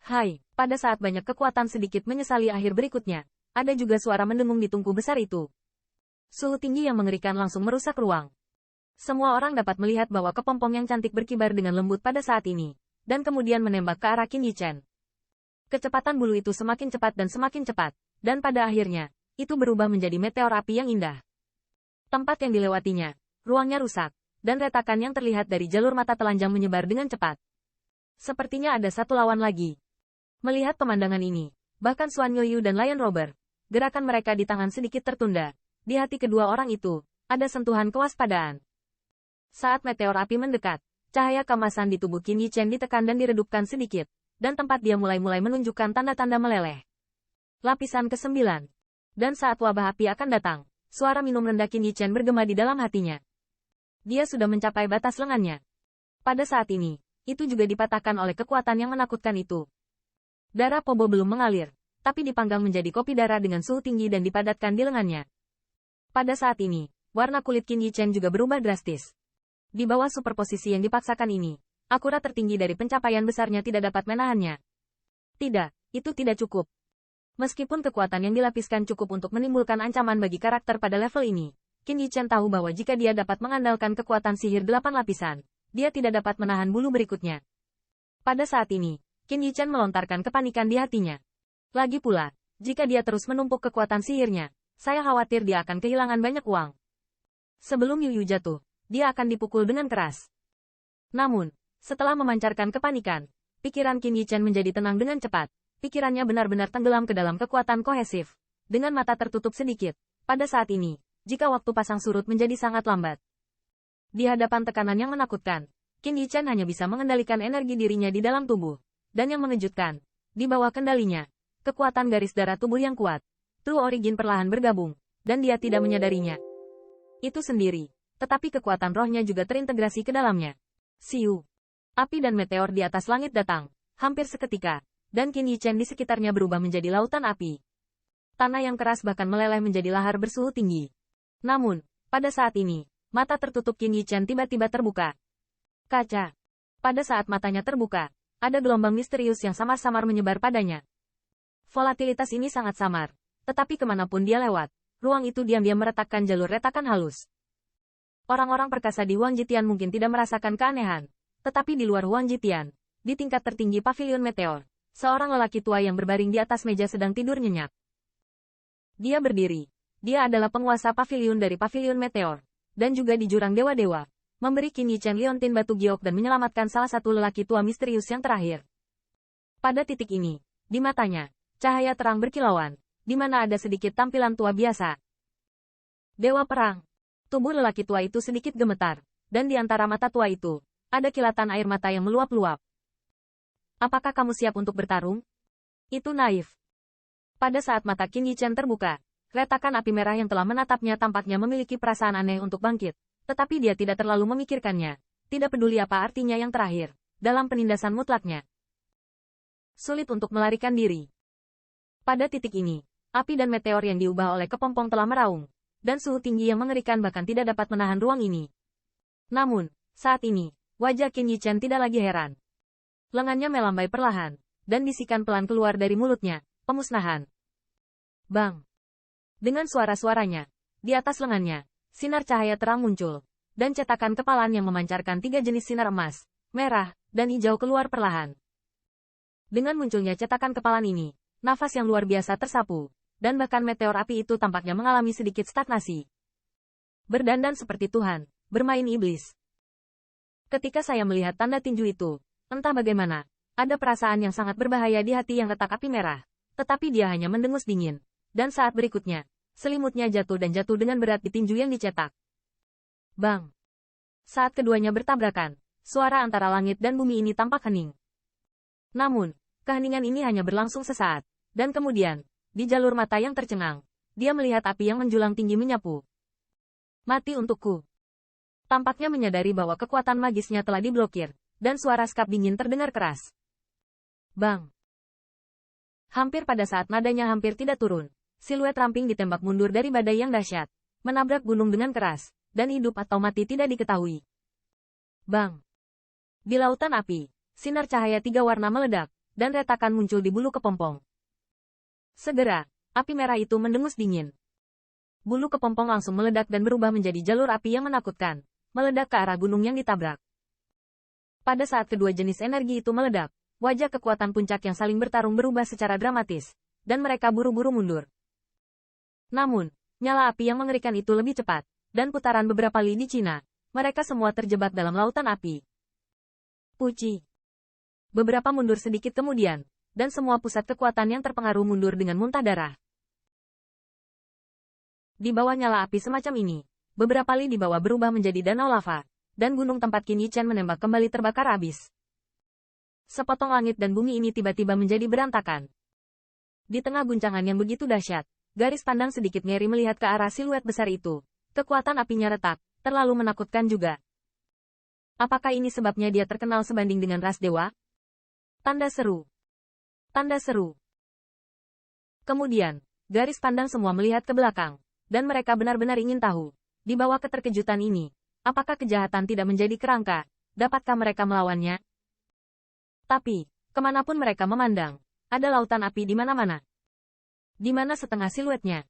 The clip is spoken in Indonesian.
Hai, pada saat banyak kekuatan sedikit menyesali akhir berikutnya, ada juga suara mendengung di tungku besar itu. Suhu tinggi yang mengerikan langsung merusak ruang. Semua orang dapat melihat bahwa kepompong yang cantik berkibar dengan lembut pada saat ini, dan kemudian menembak ke arah Qin Yichen. Kecepatan bulu itu semakin cepat, dan pada akhirnya, itu berubah menjadi meteor api yang indah. Tempat yang dilewatinya, ruangnya rusak, dan retakan yang terlihat dari jalur mata telanjang menyebar dengan cepat. Sepertinya ada satu lawan lagi. Melihat pemandangan ini, bahkan Xuan Yuyu dan Lion Robert, gerakan mereka di tangan sedikit tertunda. Di hati kedua orang itu, ada sentuhan kewaspadaan. Saat meteor api mendekat, cahaya kemasan di tubuh Qin Yichen ditekan dan diredupkan sedikit, dan tempat dia mulai menunjukkan tanda-tanda meleleh. Lapisan ke-9. Dan saat wabah api akan datang, suara minum rendah Qin Yichen bergema di dalam hatinya. Dia sudah mencapai batas lengannya. Pada saat ini, itu juga dipatahkan oleh kekuatan yang menakutkan itu. Darah Pobo belum mengalir, tapi dipanggang menjadi kopi darah dengan suhu tinggi dan dipadatkan di lengannya. Pada saat ini, warna kulit Qin Yichen juga berubah drastis. Di bawah superposisi yang dipaksakan ini, akurat tertinggi dari pencapaian besarnya tidak dapat menahannya. Tidak, itu tidak cukup. Meskipun kekuatan yang dilapiskan cukup untuk menimbulkan ancaman bagi karakter pada level ini, Qin Yichen tahu bahwa jika dia dapat mengandalkan kekuatan sihir 8 lapisan, dia tidak dapat menahan bulu berikutnya. Pada saat ini, Qin Yichen melontarkan kepanikan di hatinya. Lagi pula, jika dia terus menumpuk kekuatan sihirnya, saya khawatir dia akan kehilangan banyak uang. Sebelum Yu Yu jatuh, dia akan dipukul dengan keras. Namun, setelah memancarkan kepanikan, pikiran Qin Yichen menjadi tenang dengan cepat. Pikirannya benar-benar tenggelam ke dalam kekuatan kohesif. Dengan mata tertutup sedikit, pada saat ini, jika waktu pasang surut menjadi sangat lambat. Di hadapan tekanan yang menakutkan, Qin Yichen hanya bisa mengendalikan energi dirinya di dalam tubuh. Dan yang mengejutkan, di bawah kendalinya, kekuatan garis darah tubuh yang kuat, True Origin perlahan bergabung, dan dia tidak menyadarinya. Itu sendiri, tetapi kekuatan rohnya juga terintegrasi ke dalamnya. Siu. Api dan meteor di atas langit datang, hampir seketika, dan Qin Yichen di sekitarnya berubah menjadi lautan api. Tanah yang keras bahkan meleleh menjadi lahar bersuhu tinggi. Namun, pada saat ini, mata tertutup Qin Yichen tiba-tiba terbuka. Kaca. Pada saat matanya terbuka, ada gelombang misterius yang samar-samar menyebar padanya. Volatilitas ini sangat samar, tetapi kemanapun dia lewat, ruang itu diam-diam meretakkan jalur retakan halus. Orang-orang perkasa di Huang Jitian mungkin tidak merasakan keanehan, tetapi di luar Huang Jitian, di tingkat tertinggi pavilion meteor, seorang lelaki tua yang berbaring di atas meja sedang tidur nyenyak. Dia berdiri. Dia adalah penguasa pavilion dari pavilion meteor, dan juga di jurang dewa-dewa. Memberi Qin Yichen liontin batu giok dan menyelamatkan salah satu lelaki tua misterius yang terakhir. Pada titik ini, di matanya, cahaya terang berkilauan, di mana ada sedikit tampilan tua biasa. Dewa Perang. Tubuh lelaki tua itu sedikit gemetar, dan di antara mata tua itu, ada kilatan air mata yang meluap-luap. Apakah kamu siap untuk bertarung? Itu naif. Pada saat mata Qin Yichen terbuka, retakan api merah yang telah menatapnya tampaknya memiliki perasaan aneh untuk bangkit. Tetapi dia tidak terlalu memikirkannya, tidak peduli apa artinya yang terakhir, dalam penindasan mutlaknya. Sulit untuk melarikan diri. Pada titik ini, api dan meteor yang diubah oleh kepompong telah meraung, dan suhu tinggi yang mengerikan bahkan tidak dapat menahan ruang ini. Namun, saat ini, wajah Qin Yichen tidak lagi heran. Lengannya melambai perlahan, dan bisikan pelan keluar dari mulutnya, pemusnahan. Bang! Dengan suara-suaranya, di atas lengannya, sinar cahaya terang muncul, dan cetakan kepalan yang memancarkan 3 jenis sinar emas, merah, dan hijau keluar perlahan. Dengan munculnya cetakan kepalan ini, nafas yang luar biasa tersapu, dan bahkan meteor api itu tampaknya mengalami sedikit stagnasi. Berdandan seperti Tuhan, bermain iblis. Ketika saya melihat tanda tinju itu, entah bagaimana, ada perasaan yang sangat berbahaya di hati yang retak api merah, tetapi dia hanya mendengus dingin, dan saat berikutnya, selimutnya jatuh dan jatuh dengan berat di tinju yang dicetak. Bang! Saat keduanya bertabrakan, suara antara langit dan bumi ini tampak hening. Namun, keheningan ini hanya berlangsung sesaat, dan kemudian, di jalur mata yang tercengang, dia melihat api yang menjulang tinggi menyapu. Mati untukku. Tampaknya menyadari bahwa kekuatan magisnya telah diblokir, dan suara skap dingin terdengar keras. Bang! Hampir pada saat nadanya hampir tidak turun, siluet ramping ditembak mundur dari badai yang dahsyat, menabrak gunung dengan keras, dan hidup atau mati tidak diketahui. Bang! Di lautan api, sinar cahaya 3 warna meledak, dan retakan muncul di bulu kepompong. Segera, api merah itu mendengus dingin. Bulu kepompong langsung meledak dan berubah menjadi jalur api yang menakutkan, meledak ke arah gunung yang ditabrak. Pada saat kedua jenis energi itu meledak, wajah kekuatan puncak yang saling bertarung berubah secara dramatis, dan mereka buru-buru mundur. Namun, nyala api yang mengerikan itu lebih cepat, dan putaran beberapa li di Cina, mereka semua terjebak dalam lautan api. Puci. Beberapa mundur sedikit kemudian, dan semua pusat kekuatan yang terpengaruh mundur dengan muntah darah. Di bawah nyala api semacam ini, beberapa li di bawah berubah menjadi danau lava, dan gunung tempat Qin Yi Chen menembak kembali terbakar habis. Sepotong langit dan bumi ini tiba-tiba menjadi berantakan. Di tengah guncangan yang begitu dahsyat, garis pandang sedikit ngeri melihat ke arah siluet besar itu. Kekuatan apinya retak, terlalu menakutkan juga. Apakah ini sebabnya dia terkenal sebanding dengan ras dewa? Tanda seru. Tanda seru. Kemudian, garis pandang semua melihat ke belakang, dan mereka benar-benar ingin tahu, di bawah keterkejutan ini, apakah kejahatan tidak menjadi kerangka, dapatkah mereka melawannya? Tapi, kemanapun mereka memandang, ada lautan api di mana-mana. Di mana setengah siluetnya,